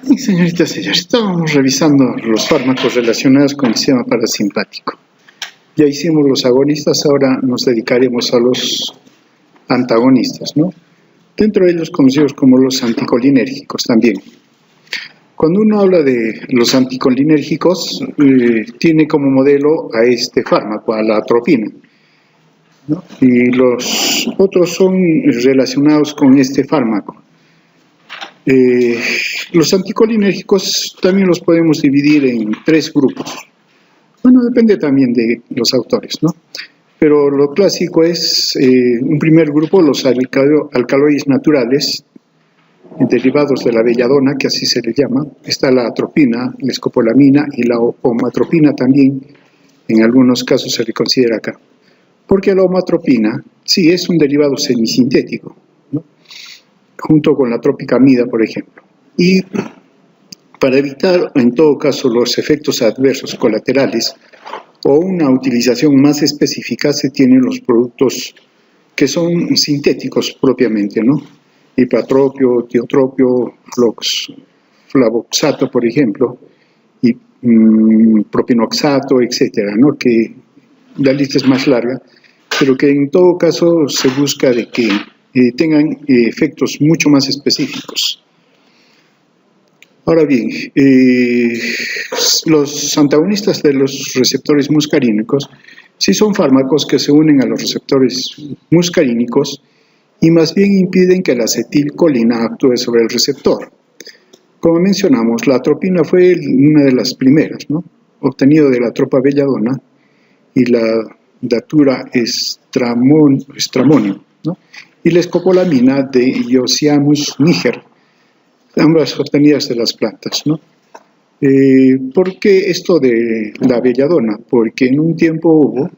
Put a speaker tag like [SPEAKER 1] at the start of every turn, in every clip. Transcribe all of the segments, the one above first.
[SPEAKER 1] Y señoritas y señores, estábamos revisando los fármacos relacionados con el sistema parasimpático. Ya hicimos los agonistas, ahora nos dedicaremos a los antagonistas, ¿no? Dentro de ellos conocidos como los anticolinérgicos también. Cuando uno habla de los anticolinérgicos, tiene como modelo a este fármaco, a la atropina, ¿no? Y los otros son relacionados con este fármaco. Los anticolinérgicos también los podemos dividir en 3 grupos. Bueno, depende también de los autores, ¿no? Pero lo clásico es, un primer grupo, los alcaloides naturales, derivados de la belladona, que así se le llama. Está la atropina, la escopolamina y la omatropina también, en algunos casos se le considera acá. Porque la omatropina, sí, es un derivado semisintético, ¿no? Junto con la tropicamida, por ejemplo. Y para evitar, en todo caso, los efectos adversos colaterales o una utilización más específica, se tienen los productos que son sintéticos propiamente, ¿no? Hipatropio, tiotropio, flavoxato, por ejemplo, y propinoxato, etcétera, ¿no? Que la lista es más larga, pero que en todo caso se busca de que tengan efectos mucho más específicos. Ahora bien, los antagonistas de los receptores muscarínicos sí son fármacos que se unen a los receptores muscarínicos y más bien impiden que la acetilcolina actúe sobre el receptor. Como mencionamos, la atropina fue una de las primeras, ¿no? Obtenido de la tropa belladona y la datura stramonium, ¿no? Y la escopolamina de Iocianus niger, ambas obtenidas de las plantas, ¿no? ¿Por qué esto de la belladona? Porque en un tiempo hubo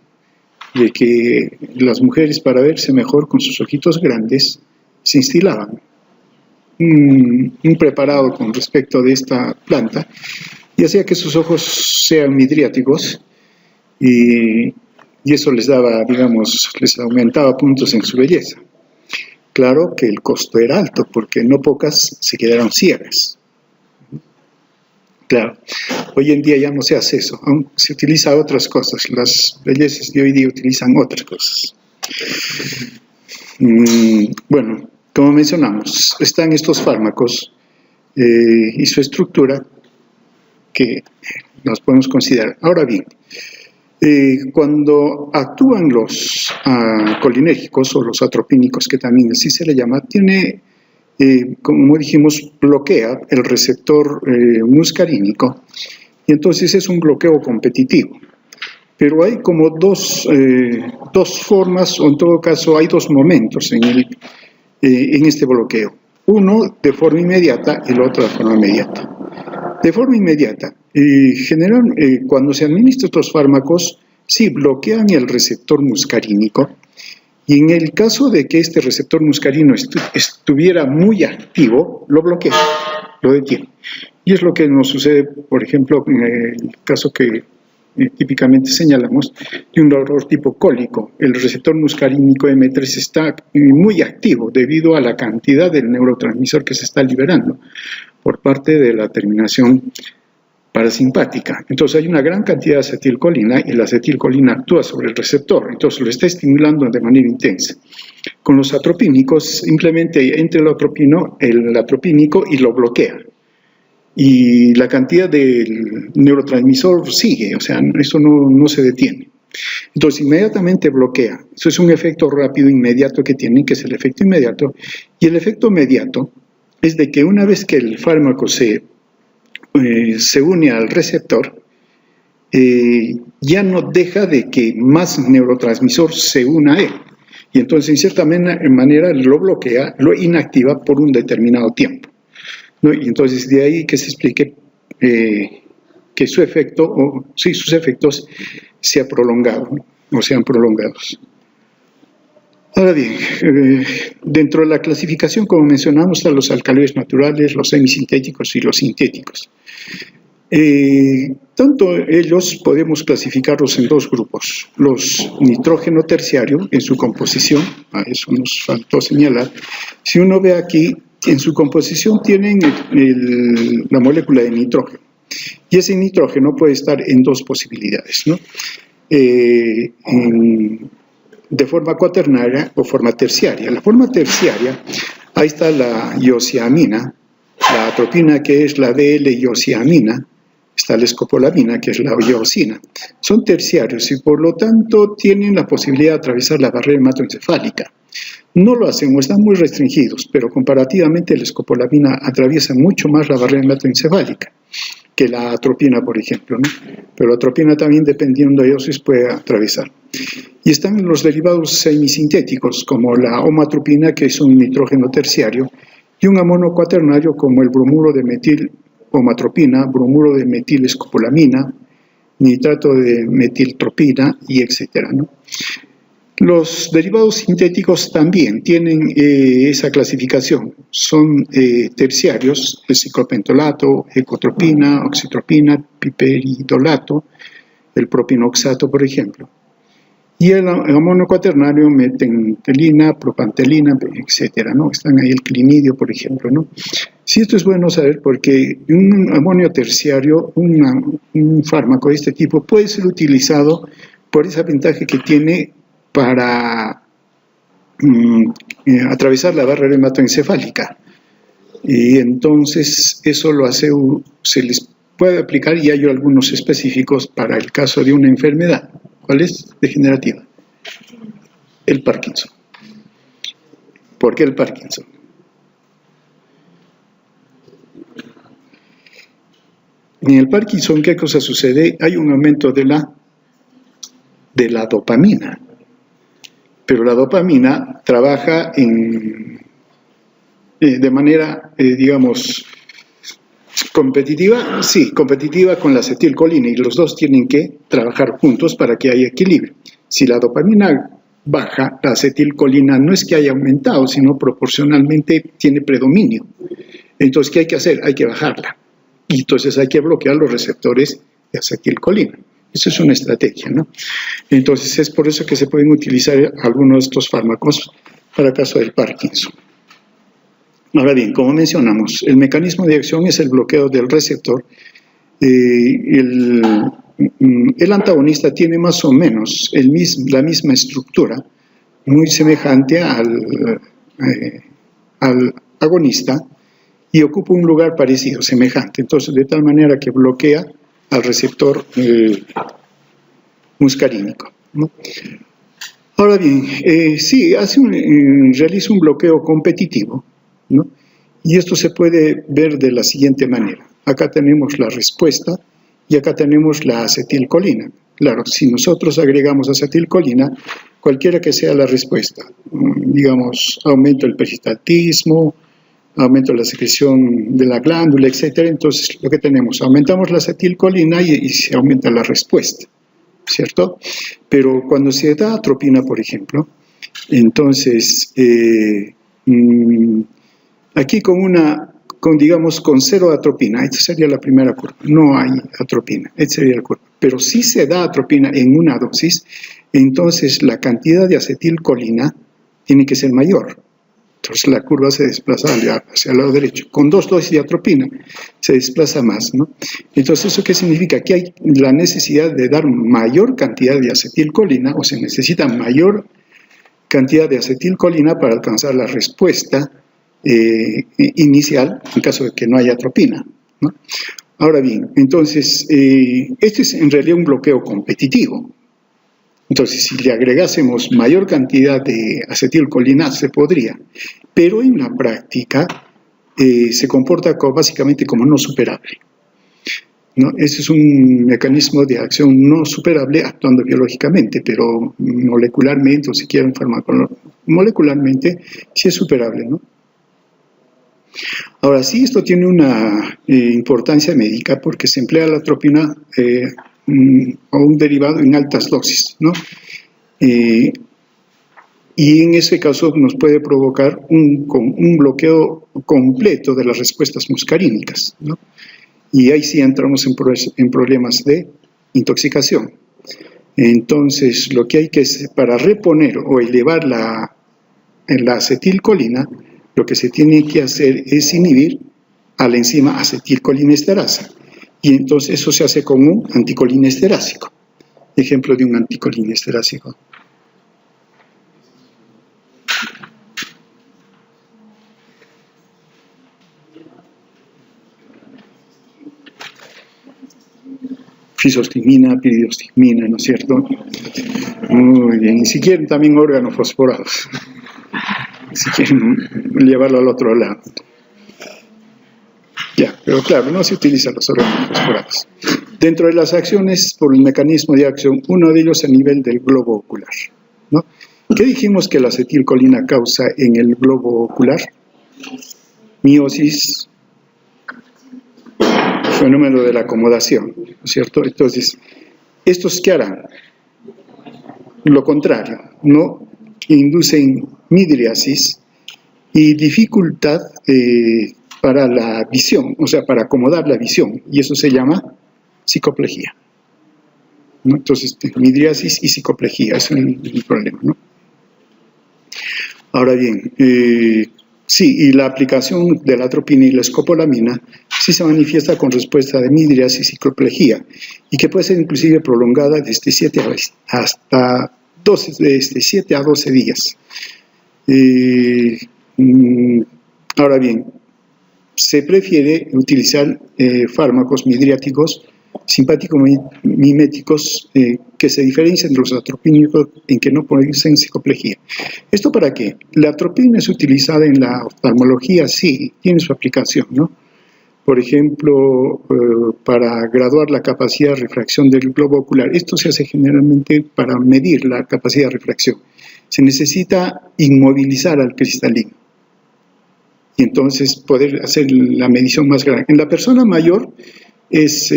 [SPEAKER 1] de que las mujeres, para verse mejor con sus ojitos grandes, se instilaban un preparado con respecto de esta planta y hacía que sus ojos sean midriáticos y eso les daba, digamos, les aumentaba puntos en su belleza. Claro que el costo era alto, porque no pocas se quedaron ciegas. Claro, hoy en día ya no se hace eso, aún se utiliza otras cosas, las bellezas de hoy día utilizan otras cosas. Bueno, como mencionamos, están estos fármacos y su estructura que los podemos considerar. Ahora bien, cuando actúan los colinérgicos o los atropínicos, que también así se le llama, tiene, como dijimos, bloquea el receptor muscarínico y entonces es un bloqueo competitivo. Pero hay como dos formas, o en todo caso hay 2 momentos en este bloqueo. Uno de forma inmediata y el otro de forma inmediata. De forma inmediata, cuando se administran estos fármacos, sí bloquean el receptor muscarínico, y en el caso de que este receptor muscarino estuviera muy activo, lo bloquea, lo detiene. Y es lo que nos sucede, por ejemplo, en el caso que típicamente señalamos, de un dolor tipo cólico. El receptor muscarínico M3 está muy activo debido a la cantidad del neurotransmisor que se está liberando por parte de la terminación parasimpática. Entonces hay una gran cantidad de acetilcolina y la acetilcolina actúa sobre el receptor, entonces lo está estimulando de manera intensa. Con los atropínicos simplemente entra el atropínico y lo bloquea. Y la cantidad del neurotransmisor sigue, o sea, eso no se detiene. Entonces inmediatamente bloquea. Eso es un efecto rápido, inmediato que tienen, que es el efecto inmediato. Y el efecto inmediato es de que una vez que el fármaco se une al receptor, ya no deja de que más neurotransmisor se una a él. Y entonces, en cierta manera, lo bloquea, lo inactiva por un determinado tiempo, ¿no? Y entonces, de ahí que se explique que sus efectos se han prolongado, ¿no? O sean prolongados. Ahora bien, dentro de la clasificación, como mencionamos, están los alcaloides naturales, los semisintéticos y los sintéticos. Tanto ellos podemos clasificarlos en 2 grupos. Los nitrógeno terciario en su composición, a eso nos faltó señalar. Si uno ve aquí, en su composición tienen la molécula de nitrógeno. Y ese nitrógeno puede estar en dos posibilidades, ¿no? De forma cuaternaria o forma terciaria. La forma terciaria, ahí está la iosiamina, la atropina, que es la DL-iosiamina, está la escopolamina, que es la iosina. Son terciarios y por lo tanto tienen la posibilidad de atravesar la barrera hematoencefálica. No lo hacen o están muy restringidos, pero comparativamente la escopolamina atraviesa mucho más la barrera hematoencefálica que la atropina, por ejemplo, ¿no? Pero la atropina también, dependiendo de dosis, puede atravesar. Y están los derivados semisintéticos, como la homatropina, que es un nitrógeno terciario, y un amono cuaternario, como el bromuro de metil homatropina, bromuro de metil escopolamina, nitrato de metiltropina, y etcétera, ¿no? Los derivados sintéticos también tienen esa clasificación. Son terciarios, el ciclopentolato, ecotropina, oxitropina, piperidolato, el propinoxato, por ejemplo. Y el amonio cuaternario, metentelina, propantelina, etcétera, ¿no? Están ahí el clinidio, por ejemplo, ¿no? Sí, esto es bueno saber porque un amonio terciario, un fármaco de este tipo, puede ser utilizado por esa ventaja que tiene para atravesar la barrera hematoencefálica. Y entonces eso lo hace, se les puede aplicar, y hay algunos específicos para el caso de una enfermedad. ¿Cuál es? Degenerativa. El Parkinson. ¿Por qué el Parkinson? En el Parkinson, ¿qué cosa sucede? Hay un aumento de la dopamina. Pero la dopamina trabaja de manera, digamos, competitiva, sí, competitiva con la acetilcolina, y los dos tienen que trabajar juntos para que haya equilibrio. Si la dopamina baja, la acetilcolina no es que haya aumentado, sino proporcionalmente tiene predominio. Entonces, ¿qué hay que hacer? Hay que bajarla. Y entonces hay que bloquear los receptores de acetilcolina. Esa es una estrategia, ¿no? Entonces, es por eso que se pueden utilizar algunos de estos fármacos para el caso del Parkinson. Ahora bien, como mencionamos, el mecanismo de acción es el bloqueo del receptor. El antagonista tiene más o menos la misma estructura, muy semejante al agonista, y ocupa un lugar parecido, semejante. Entonces, de tal manera que bloquea al receptor muscarínico, ¿no? Ahora bien, sí, realiza un bloqueo competitivo, ¿no? Y esto se puede ver de la siguiente manera. Acá tenemos la respuesta y acá tenemos la acetilcolina. Claro, si nosotros agregamos acetilcolina, cualquiera que sea la respuesta, digamos, aumento el peristaltismo, aumento la secreción de la glándula, etc. Entonces, lo que tenemos, aumentamos la acetilcolina y se aumenta la respuesta, ¿cierto? Pero cuando se da atropina, por ejemplo, entonces, aquí digamos, con cero atropina, esta sería la primera curva, no hay atropina, esta sería la curva. Pero si se da atropina en una dosis, entonces la cantidad de acetilcolina tiene que ser mayor. Entonces la curva se desplaza hacia el lado derecho. Con 2 dosis de atropina se desplaza más, ¿no? Entonces, ¿eso qué significa? Que hay la necesidad de dar mayor cantidad de acetilcolina, o se necesita mayor cantidad de acetilcolina para alcanzar la respuesta inicial en caso de que no haya atropina, ¿no? Ahora bien, entonces, este es en realidad un bloqueo competitivo. Entonces, si le agregásemos mayor cantidad de acetilcolina, se podría, pero en la práctica se comporta básicamente como no superable, ¿no? Ese es un mecanismo de acción no superable actuando biológicamente, pero molecularmente, o si quieren molecularmente, sí es superable, ¿no? Ahora sí, esto tiene una importancia médica porque se emplea la atropina o un derivado en altas dosis, ¿no? Y en ese caso nos puede provocar un bloqueo completo de las respuestas muscarínicas, ¿no? Y ahí sí entramos en problemas de intoxicación. Entonces, lo que hay que hacer para reponer o elevar la acetilcolina, lo que se tiene que hacer es inhibir a la enzima acetilcolinesterasa. Y entonces eso se hace con un anticolinesterásico. Ejemplo de un anticolinesterásico. Fisostigmina, piridostigmina, ¿no es cierto? Muy bien. Y si quieren también órganos fosforados. Si quieren llevarlo al otro lado. Ya, pero claro, no se utilizan los órganos fosforados. Dentro de las acciones, por el mecanismo de acción, uno de ellos a nivel del globo ocular, ¿no? ¿Qué dijimos que la acetilcolina causa en el globo ocular? Miosis, fenómeno de la acomodación, ¿no es cierto? Entonces, ¿estos qué harán? Lo contrario, ¿no? Inducen midriasis y dificultad para la visión, o sea, para acomodar la visión, y eso se llama psicoplejía, ¿no? Entonces, midriasis y psicoplejía es el problema, ¿no? Ahora bien, sí, y la aplicación de la atropina y la escopolamina sí se manifiesta con respuesta de midriasis y psicoplejía, y que puede ser inclusive prolongada desde 7 hasta 7 a 12 días. Ahora bien, se prefiere utilizar fármacos midriáticos simpático-miméticos que se diferencian de los atropínicos en que no producen psicoplejía. ¿Esto para qué? La atropina es utilizada en la oftalmología, sí, tiene su aplicación, ¿no? Por ejemplo, para graduar la capacidad de refracción del globo ocular. Esto se hace generalmente para medir la capacidad de refracción. Se necesita inmovilizar al cristalino y entonces poder hacer la medición más grande. En la persona mayor es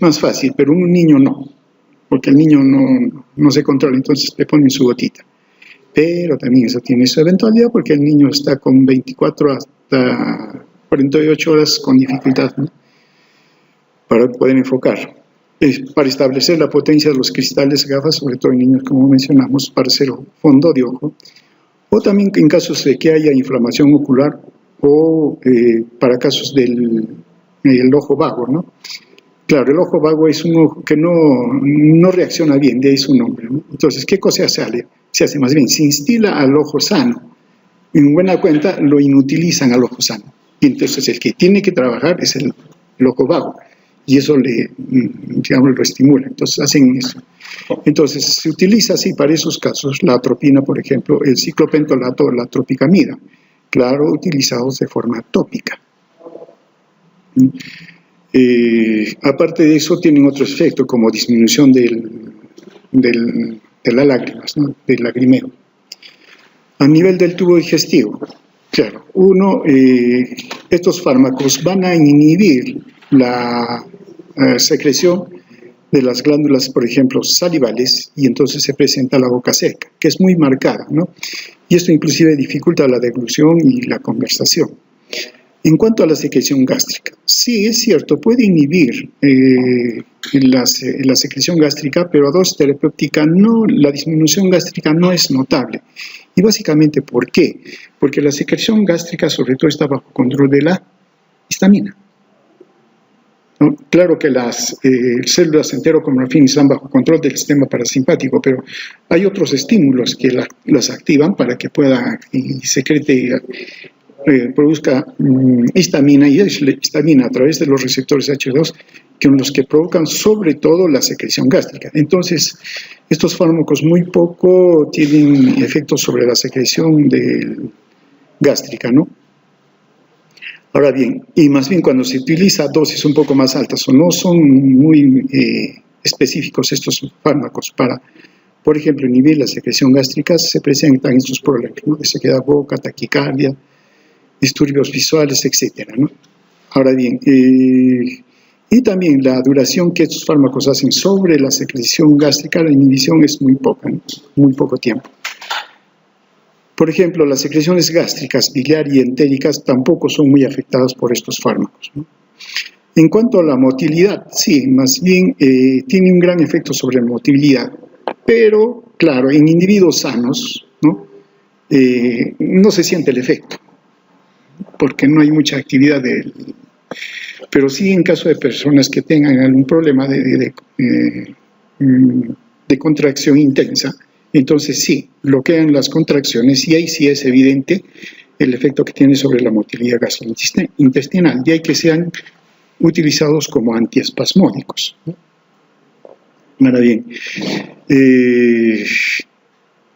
[SPEAKER 1] más fácil, pero un niño no, porque el niño no se controla, entonces le ponen su gotita. Pero también eso tiene su eventualidad porque el niño está con 24 hasta 48 horas con dificultad, ¿no? Para poder enfocar. Para establecer la potencia de los cristales gafas, sobre todo en niños, como mencionamos, para hacer fondo de ojo, o también en casos de que haya inflamación ocular, o para casos del ojo vago, ¿no? Claro, el ojo vago es un ojo que no reacciona bien, de ahí su nombre, ¿no? Entonces, ¿qué cosa se hace? Se hace más bien, se instila al ojo sano. En buena cuenta, lo inutilizan al ojo sano. Y entonces el que tiene que trabajar es el ojo vago. Y eso digamos, lo estimula. Entonces hacen eso. Entonces se utiliza así para esos casos la atropina, por ejemplo, el ciclopentolato o la tropicamida. Claro, utilizados de forma tópica. Aparte de eso, tienen otro efecto como disminución de las lágrimas, ¿no? Del lagrimeo. A nivel del tubo digestivo, claro, estos fármacos van a inhibir la secreción de las glándulas, por ejemplo, salivales, y entonces se presenta la boca seca, que es muy marcada, ¿no? Y esto inclusive dificulta la deglución y la conversación. En cuanto a la secreción gástrica, sí, es cierto, puede inhibir la secreción gástrica, pero a dosis terapéutica la disminución gástrica no es notable. Y básicamente, ¿por qué? Porque la secreción gástrica sobre todo está bajo control de la histamina, ¿no? Claro que las células enterocromafin están bajo control del sistema parasimpático, pero hay otros estímulos que las activan para que pueda y secrete produzca histamina, y es la histamina a través de los receptores H2 que son los que provocan sobre todo la secreción gástrica. Entonces, estos fármacos muy poco tienen efectos sobre la secreción gástrica, ¿no? Ahora bien, y más bien cuando se utiliza dosis un poco más altas o no son muy específicos estos fármacos para, por ejemplo, inhibir la secreción gástrica, se presentan estos problemas, ¿no? De sequedad boca, taquicardia, disturbios visuales, etcétera, ¿no? Ahora bien, y también la duración que estos fármacos hacen sobre la secreción gástrica, la inhibición es muy poca, ¿no? Muy poco tiempo. Por ejemplo, las secreciones gástricas, biliar y entéricas tampoco son muy afectadas por estos fármacos, ¿no? En cuanto a la motilidad, sí, más bien tiene un gran efecto sobre la motilidad, pero claro, en individuos sanos, ¿no? no se siente el efecto, porque no hay mucha actividad pero sí en caso de personas que tengan algún problema de contracción intensa, entonces sí, bloquean las contracciones y ahí sí es evidente el efecto que tiene sobre la motilidad gastrointestinal, y hay que sean utilizados como antiespasmódicos. Ahora bien,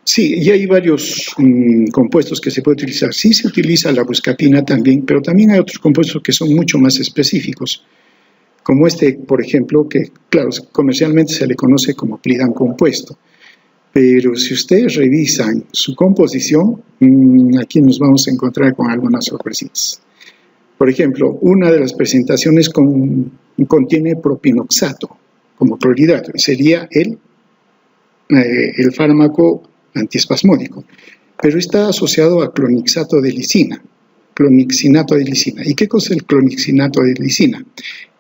[SPEAKER 1] sí, y hay varios compuestos que se puede utilizar. Sí se utiliza la buscapina también, pero también hay otros compuestos que son mucho más específicos, como este, por ejemplo, que claro, comercialmente se le conoce como Plidan compuesto. Pero si ustedes revisan su composición, aquí nos vamos a encontrar con algunas sorpresitas. Por ejemplo, una de las presentaciones contiene propinoxato como clorhidrato, y sería el fármaco antiespasmódico, pero está asociado a clonixato de lisina, clonixinato de lisina. ¿Y qué cosa es el clonixinato de lisina?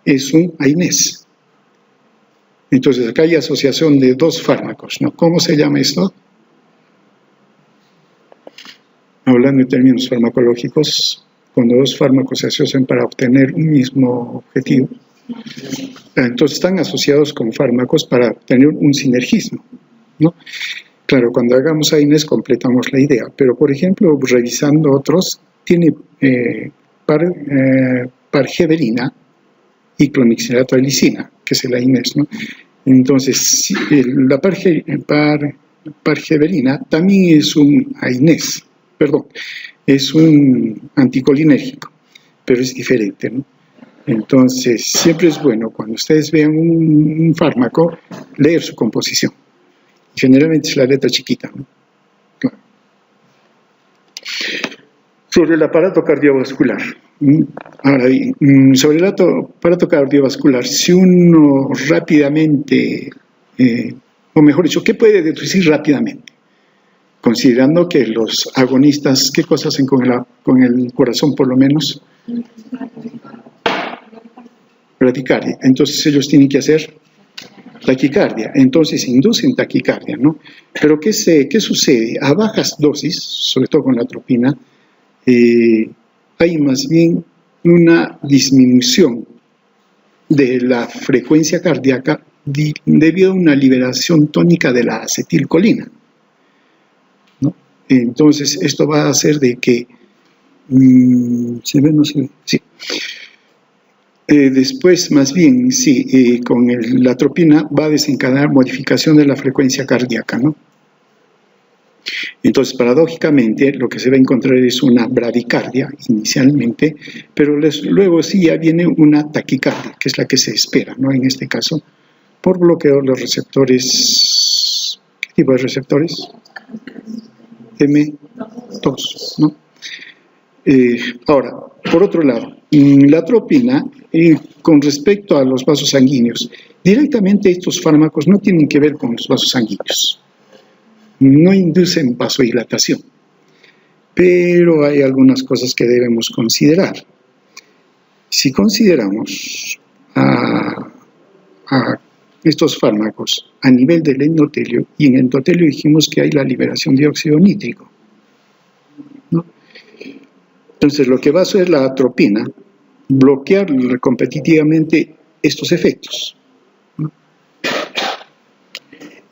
[SPEAKER 1] Es un AINES. Entonces acá hay asociación de dos fármacos, ¿no? ¿Cómo se llama esto? Hablando en términos farmacológicos, cuando dos fármacos se asocian para obtener un mismo objetivo, entonces están asociados con fármacos para obtener un sinergismo, ¿no? Claro, cuando hagamos AINES completamos la idea, pero por ejemplo, revisando otros, tiene pargeverina y clonixinato de lisina, que es el AINES, ¿no? Entonces, la pargeverina también es un AINES, perdón, es un anticolinérgico, pero es diferente, ¿no? Entonces, siempre es bueno, cuando ustedes vean un fármaco, leer su composición. Generalmente es la letra chiquita, ¿no? Claro. Sobre el aparato cardiovascular. Ahora bien, sobre el aparato cardiovascular, si uno rápidamente, o mejor dicho, ¿qué puede deducir rápidamente? Considerando que los agonistas, ¿qué cosas hacen con el corazón por lo menos? Bradicardia. Entonces ellos tienen que hacer taquicardia, entonces inducen taquicardia, ¿no? Pero ¿qué sucede? A bajas dosis, sobre todo con la atropina, hay más bien una disminución de la frecuencia cardíaca debido a una liberación tónica de la acetilcolina, ¿no? Entonces esto va a hacer de que ¿se ve? No se ve. Sí. Después, más bien, sí, con la atropina va a desencadenar modificación de la frecuencia cardíaca, ¿no? Entonces, paradójicamente, lo que se va a encontrar es una bradicardia inicialmente, pero luego sí ya viene una taquicardia, que es la que se espera, ¿no? En este caso, por bloqueo de los receptores. ¿Qué tipo de receptores? M2, ¿no? Ahora, por otro lado, la atropina, con respecto a los vasos sanguíneos, directamente estos fármacos no tienen que ver con los vasos sanguíneos, no inducen vasodilatación, pero hay algunas cosas que debemos considerar. Si consideramos a estos fármacos a nivel del endotelio, y en endotelio dijimos que hay la liberación de óxido nítrico, ¿no? Entonces lo que va a hacer la atropina, bloquear competitivamente estos efectos, ¿no?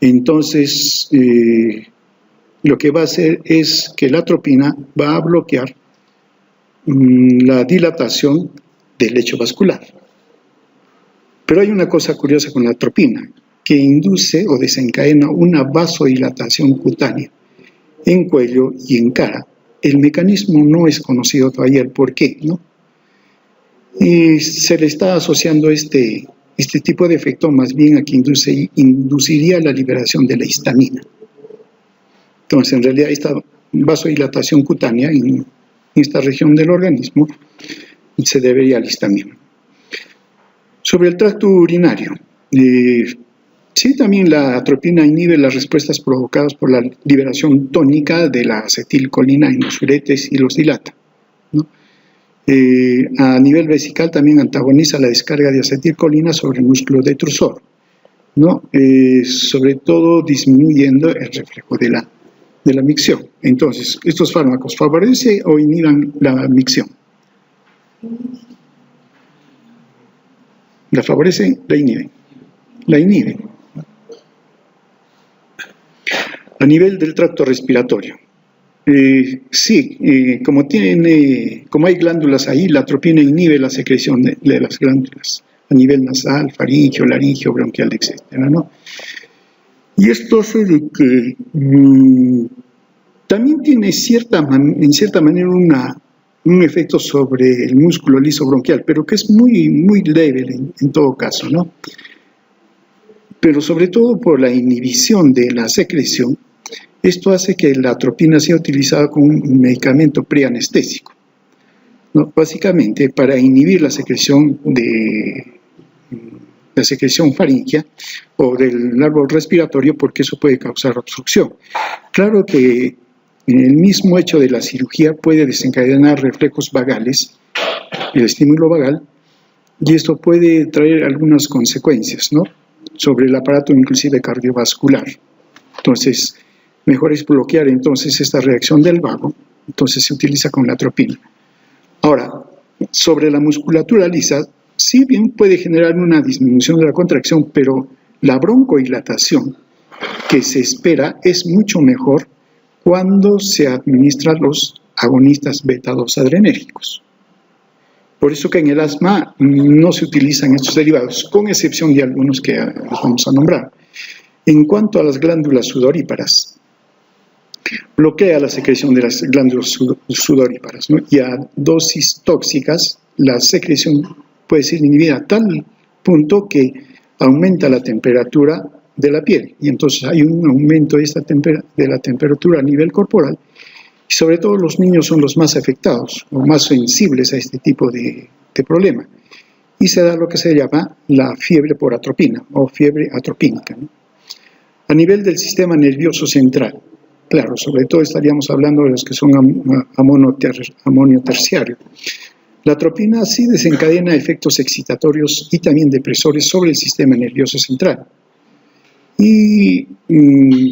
[SPEAKER 1] Entonces lo que va a hacer es que la atropina va a bloquear la dilatación del lecho vascular. Pero hay una cosa curiosa con la atropina, que induce o desencadena una vasodilatación cutánea en cuello y en cara. El mecanismo no es conocido todavía, el por qué, ¿no? Y se le está asociando este tipo de efecto más bien a que induciría la liberación de la histamina. Entonces, en realidad, esta vasodilatación cutánea en esta región del organismo se debería a la histamina. Sobre el tracto urinario, sí, también la atropina inhibe las respuestas provocadas por la liberación tónica de la acetilcolina en los uretes y los dilata, ¿no? A nivel vesical también antagoniza la descarga de acetilcolina sobre el músculo detrusor, ¿no? Sobre todo disminuyendo el reflejo de la de la micción. Entonces, ¿estos fármacos favorecen o inhiben la micción? ¿La favorecen? ¿La inhiben? La inhiben. A nivel del tracto respiratorio. Sí, como hay glándulas ahí, la atropina inhibe la secreción de las glándulas a nivel nasal, faríngeo, laringio, bronquial, etc., ¿no? Y esto hace de que también tiene en cierta manera un efecto sobre el músculo liso bronquial, pero que es muy, muy leve en todo caso, ¿no? Pero sobre todo por la inhibición de la secreción, esto hace que la atropina sea utilizada como un medicamento preanestésico, ¿no? Básicamente para inhibir la secreción faríngea o del árbol respiratorio, porque eso puede causar obstrucción. Claro que el mismo hecho de la cirugía puede desencadenar reflejos vagales, el estímulo vagal, y esto puede traer algunas consecuencias, ¿no?, sobre el aparato inclusive cardiovascular. Entonces, mejor es bloquear entonces esta reacción del vago, entonces se utiliza con la atropina. Ahora, sobre la musculatura lisa, sí bien puede generar una disminución de la contracción, pero la broncodilatación que se espera es mucho mejor cuando se administran los agonistas beta-2 adrenérgicos. Por eso que en el asma no se utilizan estos derivados, con excepción de algunos que los vamos a nombrar. En cuanto a las glándulas sudoríparas, bloquea la secreción de las glándulas sudoríparas, ¿no? Y a dosis tóxicas, la secreción puede ser inhibida a tal punto que aumenta la temperatura de la piel, y entonces hay un aumento de la temperatura a nivel corporal, y sobre todo los niños son los más afectados o más sensibles a este tipo de problema, y se da lo que se llama la fiebre por atropina o fiebre atropínica, ¿no? A nivel del sistema nervioso central, claro, sobre todo estaríamos hablando de los que son amonio terciario. La atropina sí desencadena efectos excitatorios y también depresores sobre el sistema nervioso central. Y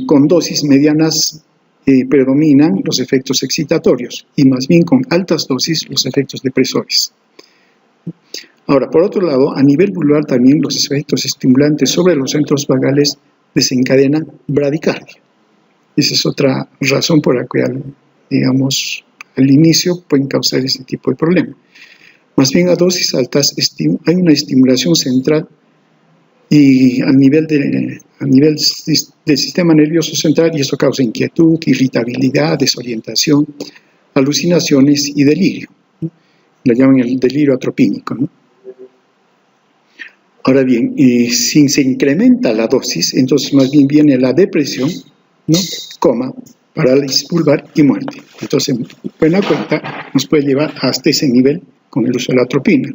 [SPEAKER 1] con dosis medianas predominan los efectos excitatorios y más bien con altas dosis los efectos depresores. Ahora, por otro lado, a nivel vulvar también los efectos estimulantes sobre los centros vagales desencadenan bradicardia. Esa es otra razón por la cual, digamos, al inicio pueden causar este tipo de problema. Más bien a dosis altas hay una estimulación central y a nivel del sistema nervioso central, y eso causa inquietud, irritabilidad, desorientación, alucinaciones y delirio, ¿no? Lo llaman el delirio atropínico, ¿no? Ahora bien, si se incrementa la dosis, entonces más bien viene la depresión, ¿no?, coma, parálisis vulvar y muerte. Entonces, buena cuenta, nos puede llevar hasta ese nivel con el uso de la atropina.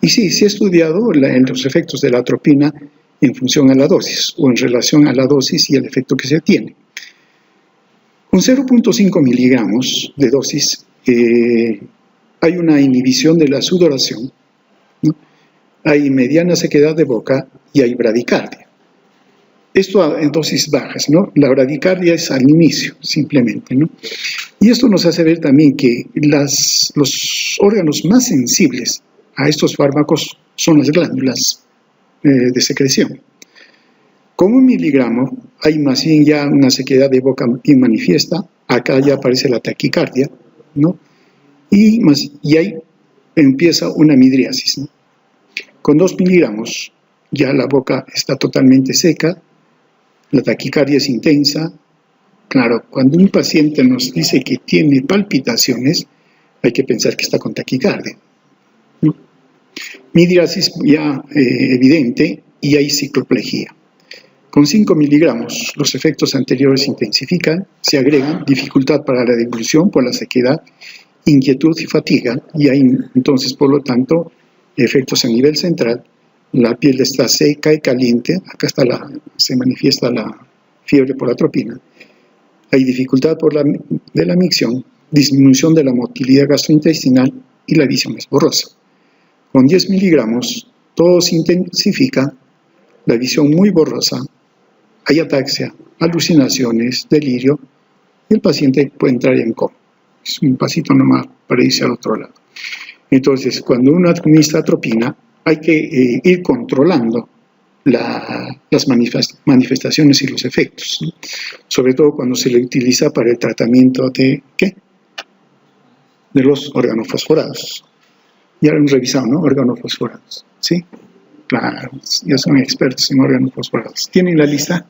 [SPEAKER 1] Y sí, se ha estudiado los efectos de la atropina en función a la dosis o en relación a la dosis y el efecto que se tiene. Con 0.5 miligramos de dosis hay una inhibición de la sudoración, ¿no?, hay mediana sequedad de boca y hay bradicardia. Esto en dosis bajas, ¿no? La bradicardia es al inicio, simplemente, ¿no? Y esto nos hace ver también que los órganos más sensibles a estos fármacos son las glándulas de secreción. Con 1 miligramo hay más bien ya una sequedad de boca bien manifiesta, acá ya aparece la taquicardia, ¿no? Y ahí empieza una midriasis, ¿no? Con 2 miligramos ya la boca está totalmente seca, la taquicardia es intensa. Claro, cuando un paciente nos dice que tiene palpitaciones, hay que pensar que está con taquicardia, ¿no? Midriasis ya evidente y hay cicloplejía. Con 5 miligramos los efectos anteriores se intensifican, se agregan dificultad para la deglución por la sequedad, inquietud y fatiga, y hay entonces, por lo tanto, efectos a nivel central. La piel está seca y caliente, acá se manifiesta la fiebre por atropina. Hay dificultad de la micción, disminución de la motilidad gastrointestinal y la visión es borrosa. Con 10 miligramos todo se intensifica, la visión muy borrosa, hay ataxia, alucinaciones, delirio y el paciente puede entrar en coma. Es un pasito nomás para irse al otro lado. Entonces, cuando uno administra atropina, hay que ir controlando las manifestaciones y los efectos, ¿no? Sobre todo cuando se le utiliza para el tratamiento de, ¿qué? De los organofosforados. Ya lo hemos revisado, ¿no? Organofosforados, ¿sí? Claro, ya son expertos en organofosforados. ¿Tienen la lista?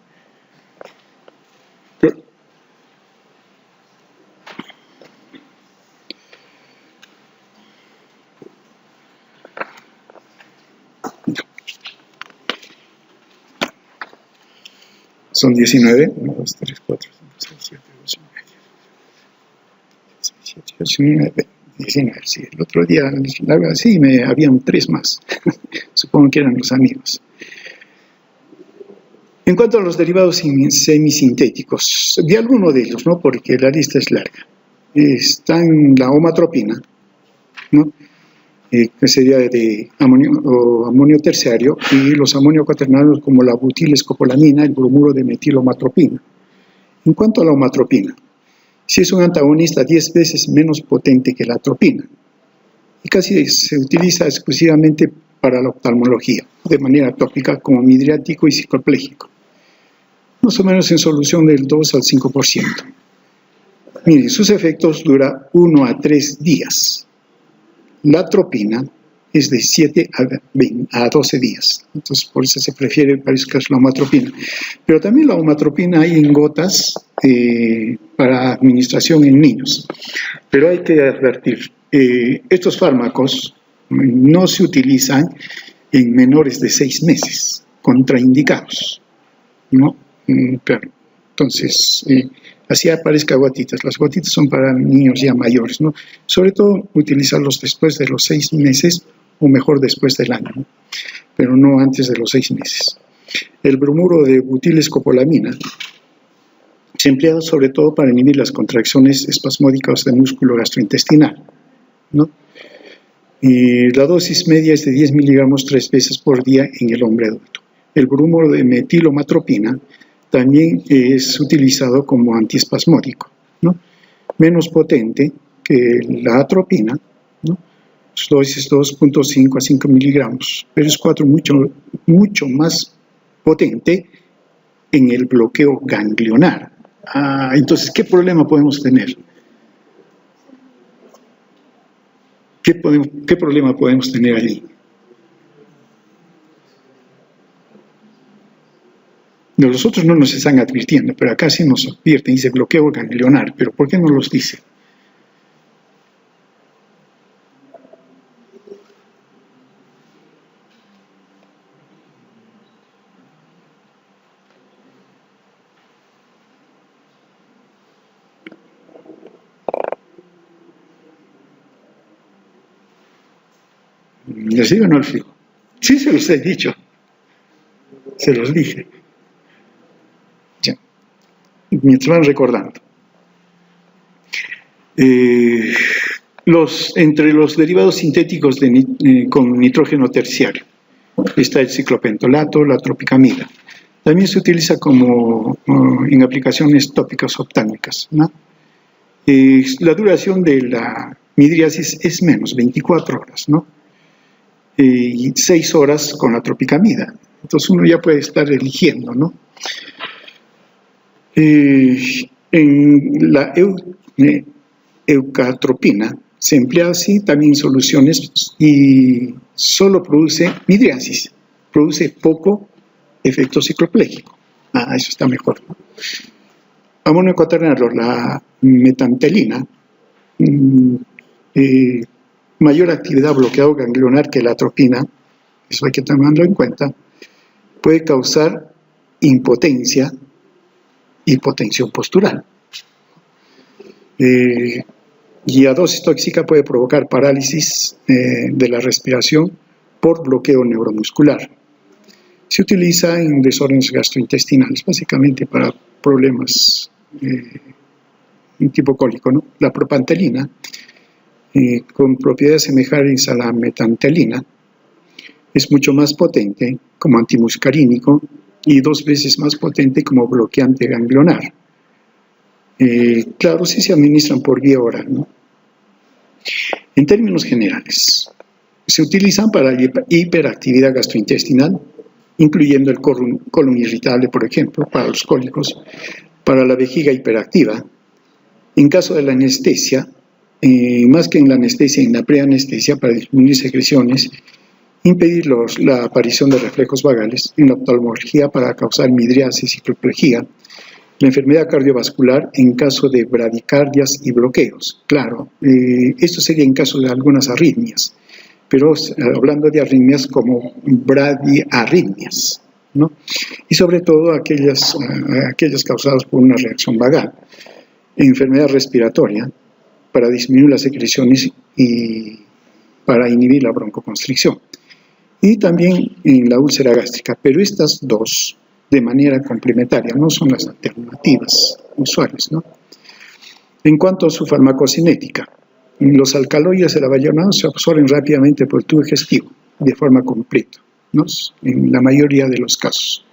[SPEAKER 1] Son 19, 1, 2, 3, 4, 5, 6, 7, 8, 9, 19, sí, el otro día, sí, habían 3 más, supongo que eran los amigos. En cuanto a los derivados semisintéticos, de alguno de ellos, ¿no? Porque la lista es larga, están la homatropina, ¿no? Que sería de amonio terciario, y los amonio cuaternados como la butilescopolamina, el bromuro de metilomatropina. En cuanto a la homatropina, si es un antagonista 10 veces menos potente que la atropina, y casi se utiliza exclusivamente para la oftalmología, de manera tópica como midriático y cicloplégico, más o menos en solución del 2 al 5%. Miren, sus efectos duran 1 a 3 días. La atropina es de 7 a 12 días, entonces por eso se prefiere para esos casos la homatropina. Pero también la homatropina hay en gotas para administración en niños. Pero hay que advertir, estos fármacos no se utilizan en menores de 6 meses, contraindicados, ¿no? Claro. Entonces, así aparezcan gotitas. Las gotitas son para niños ya mayores, ¿no? Sobre todo utilizarlos después de los 6 meses o mejor después del año, ¿no? Pero no antes de los 6 meses. El bromuro de butilescopolamina se emplea sobre todo para inhibir las contracciones espasmódicas del músculo gastrointestinal, ¿no? Y la dosis media es de 10 miligramos 3 veces por día en el hombre adulto. El bromuro de metilomatropina también es utilizado como antiespasmódico, ¿no? Menos potente que la atropina, ¿no? Su dosis es 2.5 a 5 miligramos, pero es mucho más potente en el bloqueo ganglionar. Entonces, ¿qué problema podemos tener? ¿Qué problema podemos tener allí? Los otros no nos están advirtiendo, pero acá sí nos advierten, dice bloqueo ganglionar, pero ¿por qué no los dice? ¿Les digo o no les digo? Sí, se los he dicho. Se los dije. Ya. Mientras van recordando. Entre los derivados sintéticos con nitrógeno terciario está el ciclopentolato, la tropicamida. También se utiliza en aplicaciones tópicas oftálmicas, ¿no? La duración de la midriasis es menos, 24 horas, ¿no? Y 6 horas con la tropicamida. Entonces uno ya puede estar eligiendo, ¿no? En la eucatropina se emplea así también en soluciones y solo produce midriasis, produce poco efecto cicloplégico. Eso está mejor, ¿no? Amonio cuaternario, la metantelina, mayor actividad bloqueado ganglionar que la atropina, eso hay que tomarlo en cuenta, puede causar impotencia, hipotensión postural. Y a dosis tóxica puede provocar parálisis de la respiración por bloqueo neuromuscular. Se utiliza en desórdenes gastrointestinales, básicamente para problemas tipo cólico, ¿no? La propantelina, con propiedades semejantes a la metantelina, es mucho más potente como antimuscarínico y 2 veces más potente como bloqueante ganglionar. Claro, sí se administran por vía oral, ¿no? En términos generales, se utilizan para la hiperactividad gastrointestinal, incluyendo el colon irritable, por ejemplo, para los cólicos, para la vejiga hiperactiva. En caso de la anestesia, más que en la anestesia, en la preanestesia, para disminuir secreciones, impedir la aparición de reflejos vagales, en la oftalmología para causar midriasis y cicloplejía, la enfermedad cardiovascular en caso de bradicardias y bloqueos. Claro, esto sería en caso de algunas arritmias, pero hablando de arritmias como bradiarritmias, ¿no? Y sobre todo aquellas causadas por una reacción vagal. Enfermedad respiratoria, para disminuir las secreciones y para inhibir la broncoconstricción. Y también en la úlcera gástrica, pero estas dos de manera complementaria, no son las alternativas usuales, ¿no? En cuanto a su farmacocinética, los alcaloides de la vallenato se absorben rápidamente por el tubo digestivo de forma completa, ¿no? En la mayoría de los casos.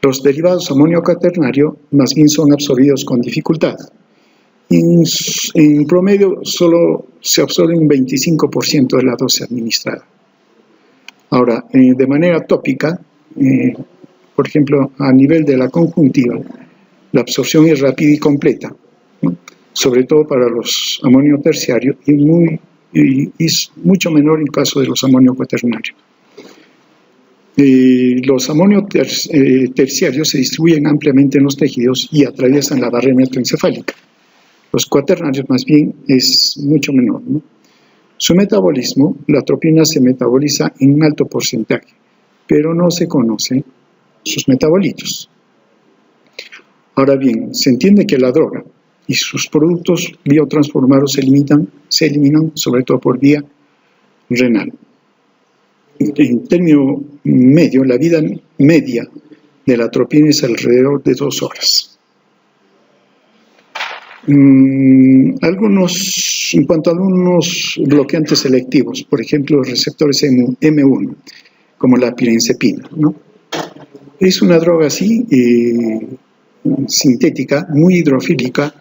[SPEAKER 1] Los derivados amonio cuaternario más bien son absorbidos con dificultad. En promedio solo se absorbe un 25% de la dosis administrada. Ahora, de manera tópica, por ejemplo, a nivel de la conjuntiva, la absorción es rápida y completa, ¿no? Sobre todo para los amonio terciarios y es mucho menor en caso de los amonio cuaternarios. Los amonio terciarios se distribuyen ampliamente en los tejidos y atraviesan la barrera hematoencefálica. Los cuaternarios más bien es mucho menor, ¿no? Su metabolismo, la atropina se metaboliza en un alto porcentaje, pero no se conocen sus metabolitos. Ahora bien, se entiende que la droga y sus productos biotransformados se eliminan sobre todo por vía renal. En término medio, la vida media de la atropina es alrededor de 2 horas. En cuanto a algunos bloqueantes selectivos, por ejemplo, los receptores M1, como la pirenzepina, ¿no? Es una droga así, sintética, muy hidrofílica,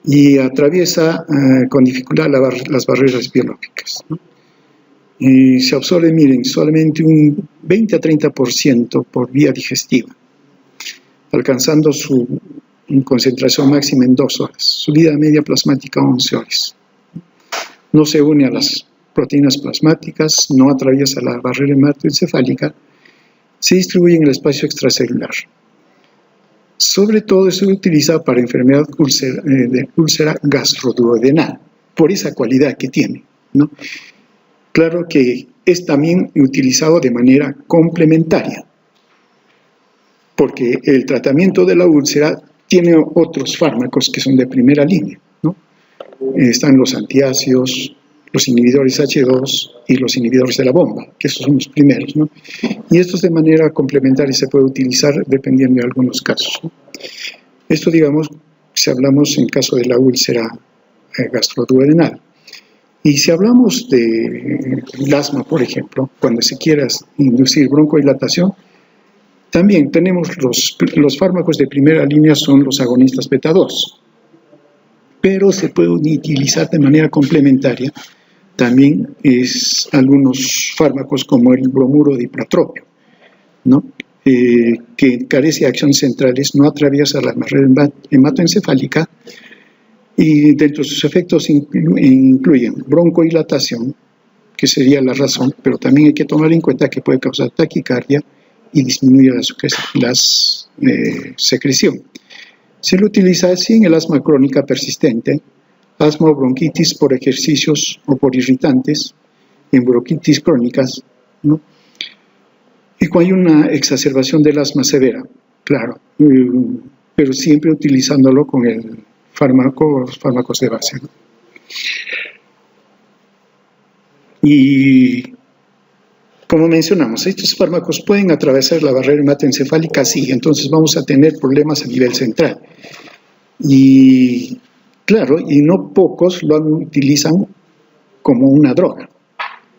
[SPEAKER 1] y atraviesa con dificultad las barreras biológicas, ¿no? Se absorbe, miren, solamente un 20 a 30% por vía digestiva, alcanzando su concentración máxima en 2 horas, su vida media plasmática 11 horas. No se une a las proteínas plasmáticas, no atraviesa la barrera hematoencefálica, se distribuye en el espacio extracelular. Sobre todo es utilizado para enfermedad de úlcera gastroduodenal, por esa cualidad que tiene, ¿no? Claro que es también utilizado de manera complementaria, porque el tratamiento de la úlcera tiene otros fármacos que son de primera línea, ¿no? Están los antiácidos, los inhibidores H2 y los inhibidores de la bomba, que esos son los primeros, ¿no? Y estos de manera complementaria se puede utilizar dependiendo de algunos casos, ¿no? Esto, digamos, si hablamos en caso de la úlcera gastroduodenal. Y si hablamos del asma, por ejemplo, cuando se quiera inducir broncodilatación, también tenemos los fármacos de primera línea son los agonistas beta 2, pero se pueden utilizar de manera complementaria también algunos fármacos como el bromuro diplatropio, ¿no? Que carece de acciones centrales, no atraviesa la barrera hematoencefálica y dentro de sus efectos incluyen broncodilatación, que sería la razón, pero también hay que tomar en cuenta que puede causar taquicardia y disminuye la secreción. Se lo utiliza así en el asma crónica persistente, asma o bronquitis por ejercicios o por irritantes, en bronquitis crónicas, ¿no? Y cuando hay una exacerbación del asma severa, claro, pero siempre utilizándolo con los fármacos de base, ¿no? Y como mencionamos, estos fármacos pueden atravesar la barrera hematoencefálica, sí, entonces vamos a tener problemas a nivel central. Y claro, y no pocos lo utilizan como una droga,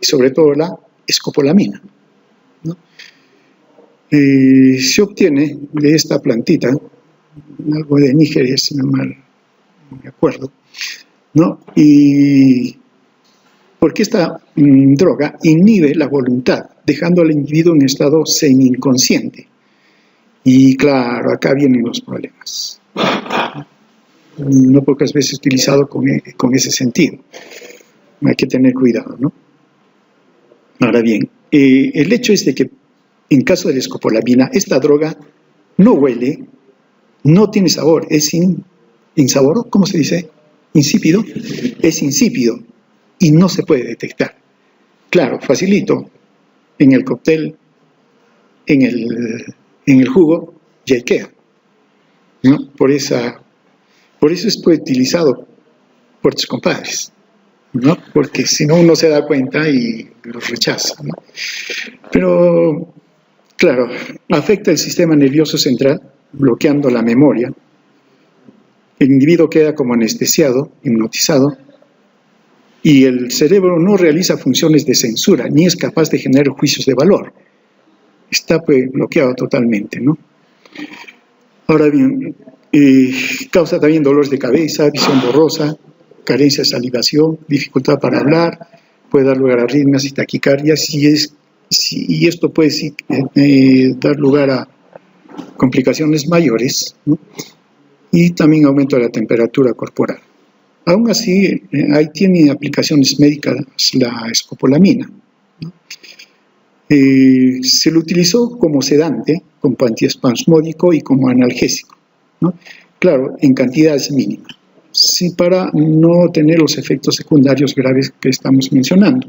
[SPEAKER 1] y sobre todo la escopolamina, ¿no? Se obtiene de esta plantita algo de Níger, si no mal me acuerdo, ¿no? Y porque esta droga inhibe la voluntad, dejando al individuo en estado semi-inconsciente. Y claro, acá vienen los problemas. No pocas veces utilizado con ese sentido. Hay que tener cuidado, ¿no? Ahora bien, el hecho es de que en caso de la escopolamina, esta droga no huele, no tiene sabor, es insaboro, ¿cómo se dice? Insípido, es insípido y no se puede detectar. Claro, facilito, en el cóctel, en el jugo, ya queda, ¿no? Por eso es utilizado por tus compadres, ¿no? Porque si no uno se da cuenta y los rechaza, ¿no? Pero, claro, afecta el sistema nervioso central, bloqueando la memoria. El individuo queda como anestesiado, hipnotizado, y el cerebro no realiza funciones de censura, ni es capaz de generar juicios de valor. Está pues, bloqueado totalmente, ¿no? Ahora bien, causa también dolores de cabeza, visión borrosa, carencia de salivación, dificultad para hablar, puede dar lugar a arritmias y taquicardias, y esto puede dar lugar a complicaciones mayores, ¿no? Y también aumento de la temperatura corporal. Aún así, ahí tiene aplicaciones médicas la escopolamina, ¿no? Se lo utilizó como sedante, como antiespasmódico y como analgésico, ¿no? Claro, en cantidades mínimas, sí, para no tener los efectos secundarios graves que estamos mencionando.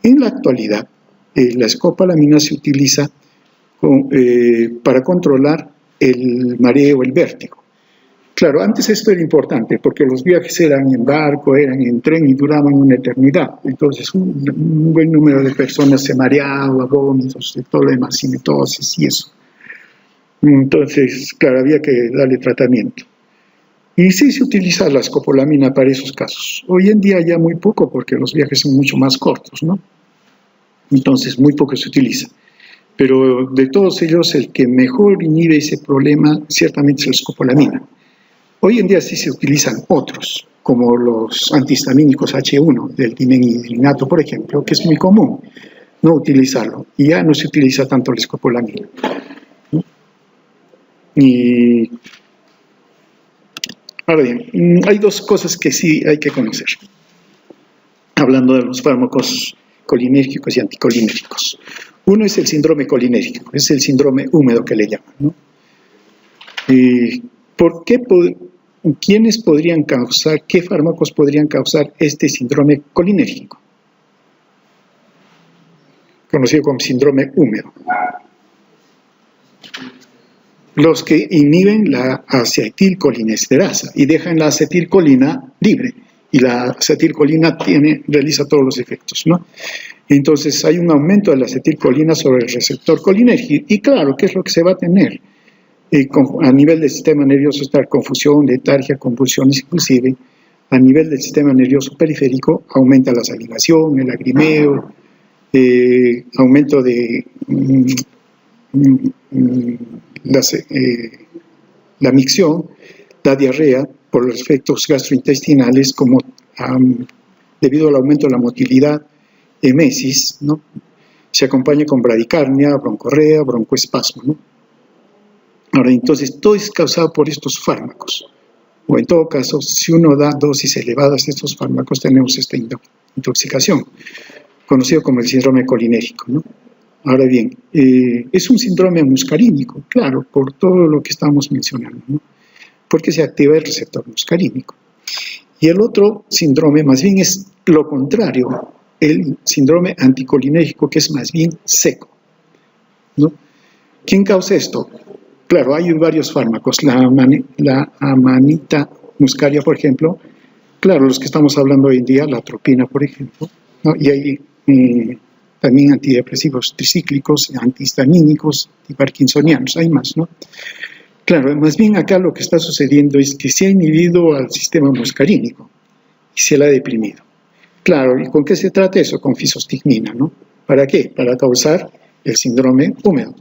[SPEAKER 1] En la actualidad, la escopolamina se utiliza para controlar el mareo, el vértigo. Claro, antes esto era importante porque los viajes eran en barco, eran en tren y duraban una eternidad. Entonces un buen número de personas se mareaba, vómitos, todo lo demás, cinetosis y eso. Entonces, claro, había que darle tratamiento. Y sí se utiliza la escopolamina para esos casos. Hoy en día ya muy poco porque los viajes son mucho más cortos, ¿no? Entonces muy poco se utiliza. Pero de todos ellos, el que mejor inhibe ese problema ciertamente es la escopolamina. Hoy en día sí se utilizan otros, como los antihistamínicos H1, del dimenhidrinato, por ejemplo, que es muy común no utilizarlo, y ya no se utiliza tanto la escopolamina. Y ahora bien, hay dos cosas que sí hay que conocer, hablando de los fármacos colinérgicos y anticolinérgicos. Uno es el síndrome colinérgico, es el síndrome húmedo que le llaman, ¿no? ¿Quiénes podrían causar, qué fármacos podrían causar este síndrome colinérgico? Conocido como síndrome húmedo. Los que inhiben la acetilcolinesterasa y dejan la acetilcolina libre, y la acetilcolina realiza todos los efectos, ¿no? Entonces hay un aumento de la acetilcolina sobre el receptor colinérgico, y claro, ¿qué es lo que se va a tener? A nivel del sistema nervioso está confusión, letargia, convulsiones, inclusive a nivel del sistema nervioso periférico aumenta la salivación, el lagrimeo, aumento de la micción, la diarrea por los efectos gastrointestinales como debido al aumento de la motilidad, emesis, ¿no? Se acompaña con bradicardia, broncorrea, broncoespasmo, ¿no? Ahora, entonces, todo es causado por estos fármacos. O en todo caso, si uno da dosis elevadas de estos fármacos, tenemos esta intoxicación, conocido como el síndrome colinérgico, ¿no? Ahora bien, es un síndrome muscarínico, claro, por todo lo que estamos mencionando, ¿no? Porque se activa el receptor muscarínico. Y el otro síndrome más bien es lo contrario, el síndrome anticolinérgico, que es más bien seco, ¿no? ¿Quién causa esto? Claro, hay varios fármacos, la amanita muscaria, por ejemplo, claro, los que estamos hablando hoy en día, la atropina, por ejemplo, ¿no? Y hay también antidepresivos tricíclicos, antihistamínicos y parkinsonianos, hay más, ¿no? Claro, más bien acá lo que está sucediendo es que se ha inhibido al sistema muscarínico y se la ha deprimido. Claro, ¿y con qué se trata eso? Con fisostigmina, ¿no? ¿Para qué? Para causar el síndrome húmedo,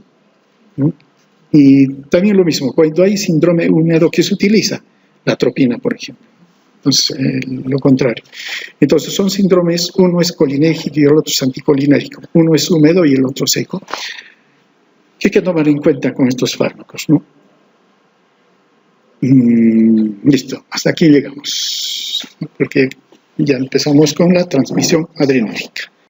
[SPEAKER 1] ¿no? Y también lo mismo, cuando hay síndrome húmedo, ¿qué se utiliza? La atropina, por ejemplo. Entonces, lo contrario. Entonces, son síndromes, uno es colinérgico y el otro es anticolinérgico. Uno es húmedo y el otro seco. ¿Qué hay que tomar en cuenta con estos fármacos, no? Listo, hasta aquí llegamos, porque ya empezamos con la transmisión adrenérgica.